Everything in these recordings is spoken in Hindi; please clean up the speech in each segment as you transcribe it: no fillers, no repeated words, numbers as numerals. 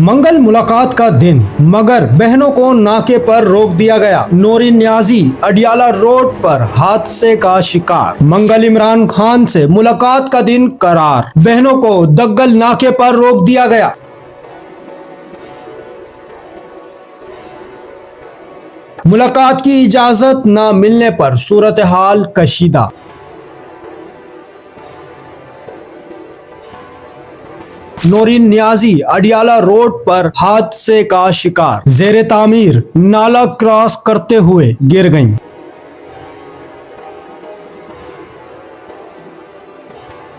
मंगल मुलाकात का दिन, मगर बहनों को नाके पर रोक दिया गया। नूरीन न्याजी अडियाला रोड पर हादसे का शिकार। मंगल इमरान खान से मुलाकात का दिन करार, बहनों को दग्गल नाके पर रोक दिया गया। मुलाकात की इजाजत न मिलने पर सूरत हाल कशीदा। नूरीन न्याजी अडियाला रोड पर हादसे का शिकार, जेरे तामीर नाला क्रॉस करते हुए गिर गईं।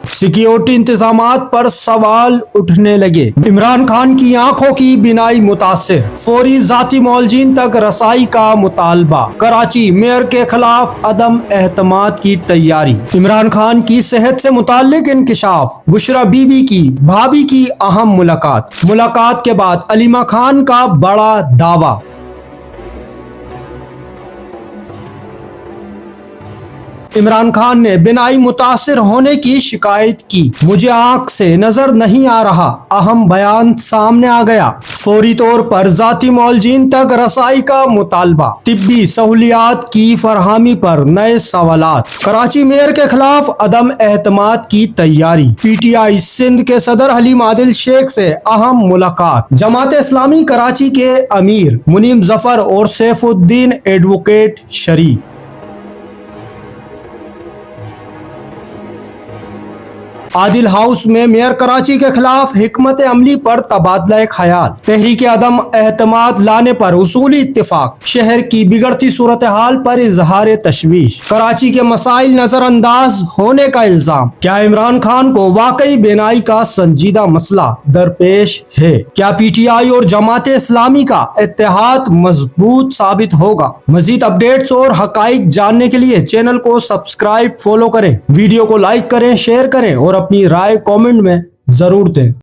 सिक्योरिटी इंतजामात पर सवाल उठने लगे। इमरान खान की आंखों की बिनाई मुतासिर, फौरी जाती मौलजीन तक रसाई का मुतालबा। कराची मेयर के खिलाफ अदम एहतमाद की तैयारी। इमरान खान की सेहत से मुताल्लिक इंकिशाफ। बुशरा बीबी की भाभी की अहम मुलाकात के बाद अलीमा खान का बड़ा दावा। इमरान खान ने बिनाई मुतासिर होने की शिकायत की। मुझे आंख से नजर नहीं आ रहा, अहम बयान सामने आ गया। फौरी तौर पर जाती मौलजीन तक रसाई का मुतालबा। तिब्बी सहूलियात की फरहमी पर नए सवालात। कराची मेयर के खिलाफ अदम एहतमाद की तैयारी। PTI सिंध के सदर हलीम आदिल शेख से अहम मुलाकात। जमात इस्लामी कराची के अमीर मुनीम जफर और सैफुद्दीन एडवोकेट शरीक। आदिल हाउस में मेयर कराची के खिलाफ हिकमत अमली पर तबादला ख्याल। तहरीक अदम एहतमाद लाने पर उसूली इत्तिफाक। शहर की बिगड़ती सूरत हाल पर इजहार तशवीश। कराची के मसाइल नजरअंदाज होने का इल्जाम। क्या इमरान खान को वाकई बेनाई का संजीदा मसला दरपेश है? क्या PTI और जमात इस्लामी का इत्तेहाद मजबूत साबित होगा? मजीद अपडेट्स और हकाइक जानने के लिए चैनल को सब्सक्राइब फॉलो करें, वीडियो को लाइक करें, शेयर करें और अपनी राय कमेंट में जरूर दें।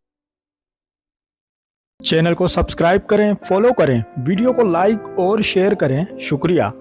चैनल को सब्सक्राइब करें, फॉलो करें, वीडियो को लाइक और शेयर करें। शुक्रिया।